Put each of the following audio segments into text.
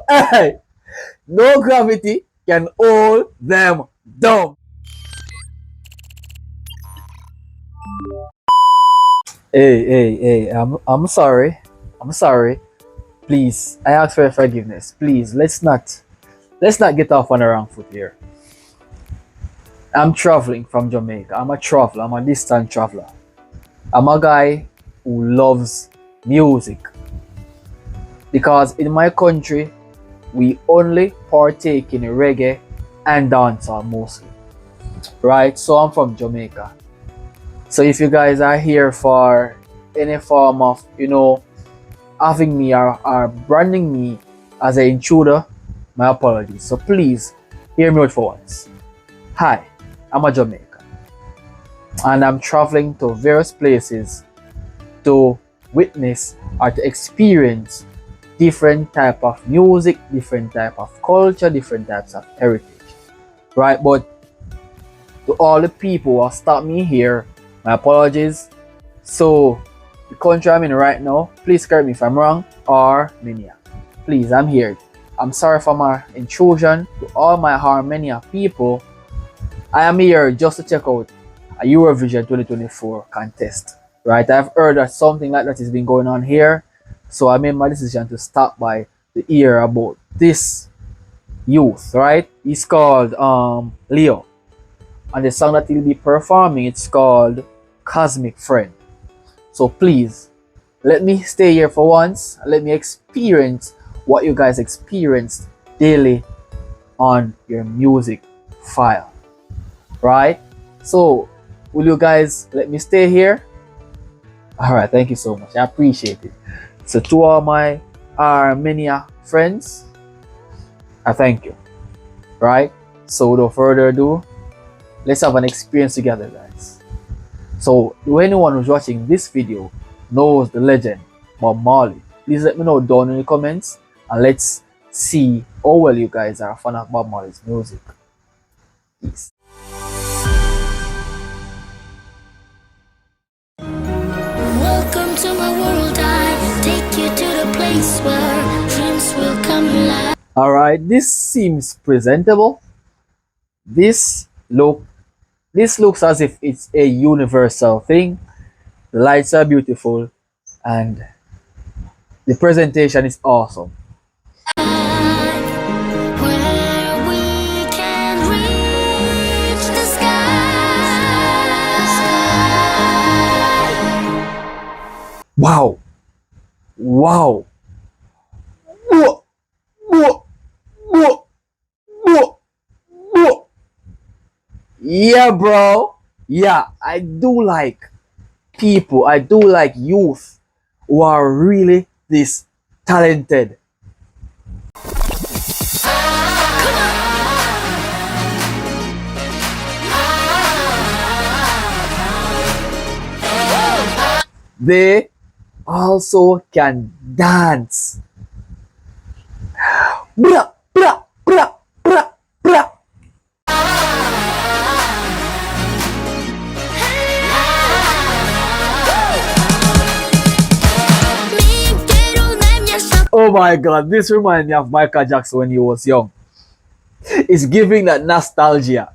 Hey, no gravity can hold them down. Hey, I'm sorry. I'm sorry. Please, I ask for your forgiveness. Please, let's not get off on the wrong foot here. I'm traveling from Jamaica. I'm a traveler. I'm a distant traveler. I'm a guy who loves music because in my country we only partake in reggae and dancehall mostly, right? So I'm from Jamaica. So if you guys are here for any form of, having me or branding me as an intruder, my apologies. So please hear me out for once. Hi, I'm a Jamaican and I'm traveling to various places to witness or to experience different type of music, different type of culture, different types of heritage, right? But to all the people who have stopped me here, my apologies. So the country I'm in right now, please correct me if I'm wrong, Armenia. Please, I'm here. I'm sorry for my intrusion. To all my Armenia people, I am here just to check out a Eurovision 2024 contest. Right? I've heard that something like that has been going on here. So I made my decision to stop by to hear about this youth, right? He's called Leo. And the song that he'll be performing, it's called Cosmic Friend. So please, let me stay here for once. Let me experience what you guys experience daily on your music file, right? So, will you guys let me stay here? All right, thank you so much. I appreciate it. So, to all my Armenia friends, I thank you, right? So, without further ado, let's have an experience together, guys. So, anyone who's watching this video knows the legend Bob Marley, please let me know down in the comments and let's see how well you guys are a fan of Bob Marley's music. Peace. Welcome to my world. I take you to the place where dreams will come alive. Alright, this seems presentable. This looks as if it's a universal thing. The lights are beautiful and the presentation is awesome. Where we can reach the sky. Wow! Wow! Whoa! Whoa! Whoa! Whoa! Whoa! Yeah, bro. Yeah, I do like people, I do like youth who are really this talented. They also can dance. Bra, bra, bra, bra, bra. Oh my god, this reminds me of Michael Jackson when he was young. It's giving that nostalgia.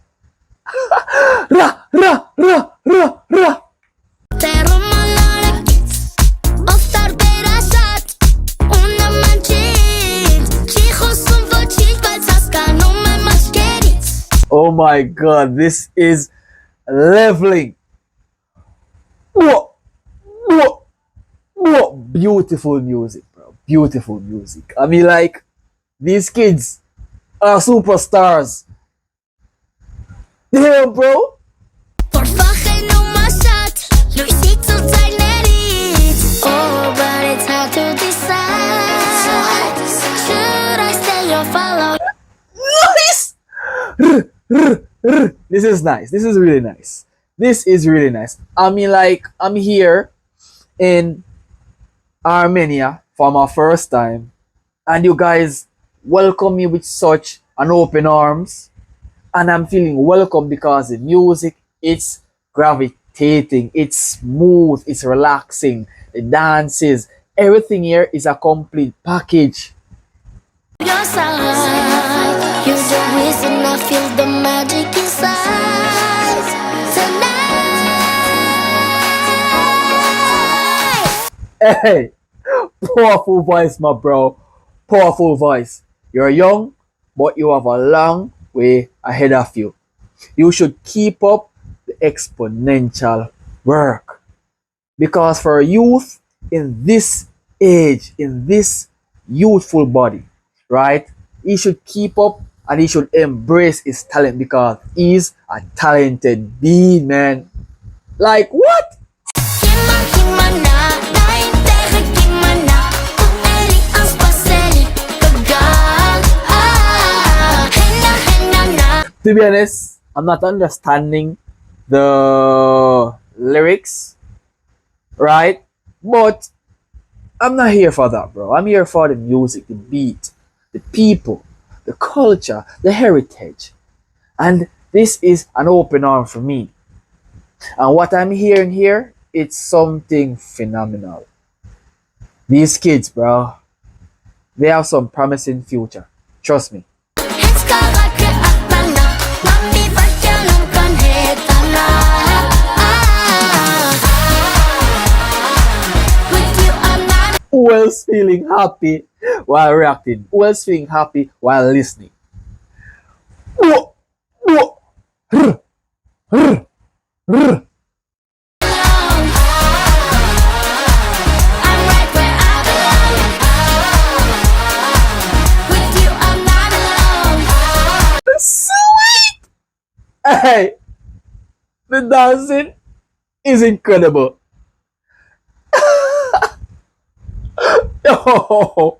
Ra, ra, ra, ra, ra. Oh my god, this is leveling. Whoa, whoa, whoa. Beautiful music, bro. Beautiful music. I mean, like, these kids are superstars. Damn, bro. Oh, but it's hard to decide. Should I stay or follow? Nice. This is nice. This is really nice. This is really nice. I mean, like, I'm here in Armenia for my first time, and you guys welcome me with such an open arms, and I'm feeling welcome because the music, it's gravitating, it's smooth, it's relaxing, the dances, everything here is a complete package. Your side, you're the reason I feel the magic inside. Tonight, Hey, powerful voice, my bro. Powerful voice. You're young, but you have a long way ahead of you. You should keep up the exponential work. Because for a youth in this age, in this youthful body, right, he should keep up and he should embrace his talent because he's a talented being, man. Like, what? gimana, naik teh gimana, eli aspaseli, kegal, henna henna na. To be honest, I'm not understanding the lyrics, right? But I'm not here for that, bro. I'm here for the music, the beat, the people, the culture, the heritage. And this is an open arm for me. And what I'm hearing here, it's something phenomenal. These kids, bro, they have some promising future. Trust me. Sekarang ke atana, mami berjalankan hetana. With you I'm not. Who else feeling happy while reacting? Who else feeling happy while listening? Whoa, whoa, rr, rr, rr. I'm right where I belong. With you I'm not alone. Sweet! Hey, the dancing is incredible. Yo,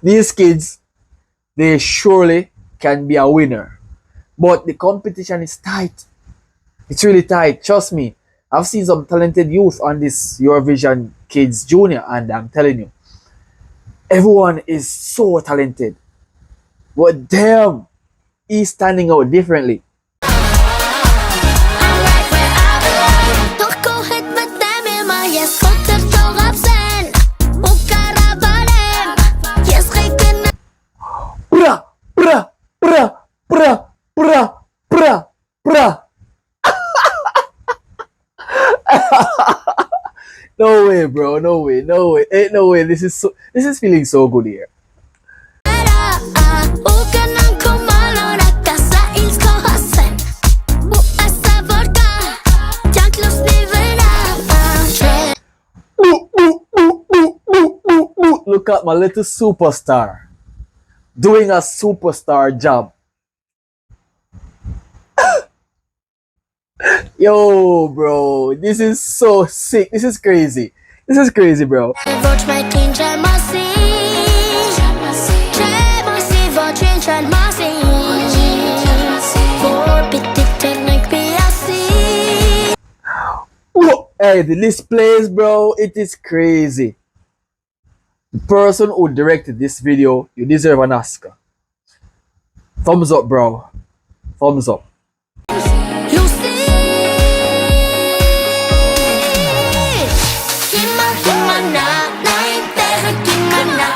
these kids, they surely can be a winner. But the competition is tight. It's really tight. Trust me. I've seen some talented youth on this Eurovision Kids Junior, and I'm telling you, everyone is so talented. But damn, he's standing out differently. I'm right where I belong. Toch go het met them in my yes, komt er toch op zijn. Ook karabalem. Yes, rekenen. Pra, pra, pra, pra, pra, pra, pra. No way, bro. No way. No way. Ain't no way. This is feeling so good here. Ook en dan kumalo na kasain ko hasen. Uasa vodka. Janklos nivela. Ooh, ooh, ooh, ooh, ooh, ooh, ooh. Look at my little superstar doing a superstar job. Yo, bro, this is so sick. This is crazy. This is crazy, bro. Vote my king, Jamasi. Jamasi, vote your Jamasi. For petit technique, PLC. Whoa. Hey, the list plays, bro. It is crazy. The person who directed this video, you deserve an Oscar. Thumbs up, bro. Thumbs up. You see, gimana, naik teh gimana.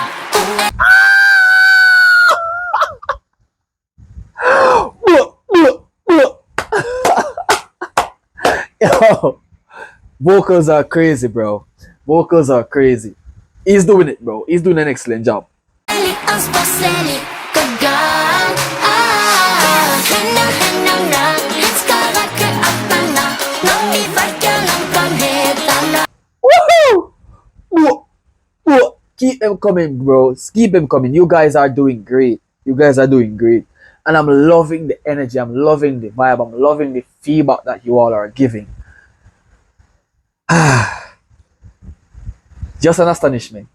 Yo, vocals are crazy, bro. Vocals are crazy. He's doing it, bro. He's doing an excellent job. Eli aspaseli, kegal. Henna henna na, sekarang ke atana, mami berjalankan hetana. Woohoo! Whoa, whoa. Keep them coming, bro. Keep them coming. You guys are doing great. You guys are doing great. And I'm loving the energy. I'm loving the vibe. I'm loving the feedback that you all are giving. Just an astonishment.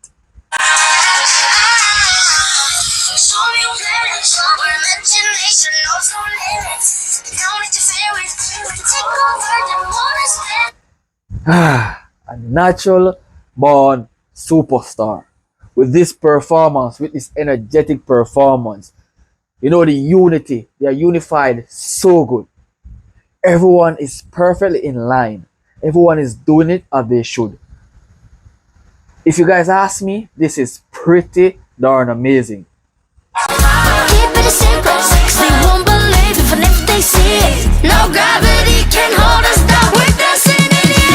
Show me your planets, where imagination knows no limits. No need to fear it, we can take over the moon and A natural born superstar. With this performance, with this energetic performance, you know, the unity, they are unified so good. Everyone is perfectly in line. Everyone is doing it as they should. If you guys ask me, this is pretty darn amazing. the secrets. They won't believe even if they see it. No gravity can hold us down. We're dancing in the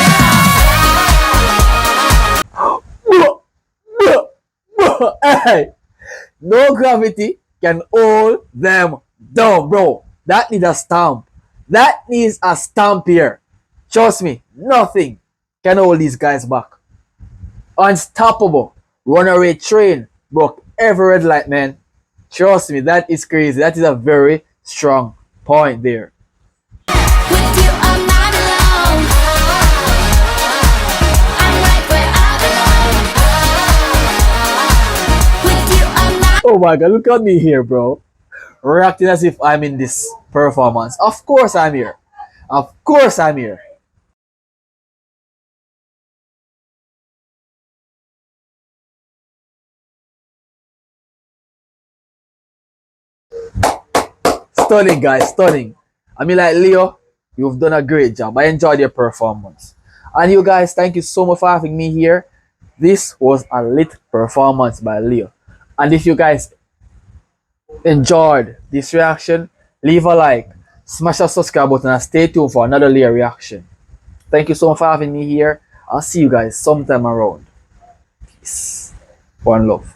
Hey, no gravity can hold them down, bro. That needs a stamp. That needs a stamp here. Trust me, nothing can hold these guys back. Unstoppable. Runaway train. Broke every red light, man. Trust me, that is crazy. That is a very strong point there. with you, I'm not alone. I'm right where I belong. With you, I'm not. Oh my god, look at me here, bro. Reacting as if I'm in this performance. Of course I'm here. Of course I'm here. Stunning, guys, stunning. I mean, like, Leo, you've done a great job. I enjoyed your performance. And you guys, thank you so much for having me here. This was a lit performance by Leo. And if you guys enjoyed this reaction, leave a like, smash that subscribe button, and stay tuned for another Leo reaction. Thank you so much for having me here. I'll see you guys sometime around. Peace. One love.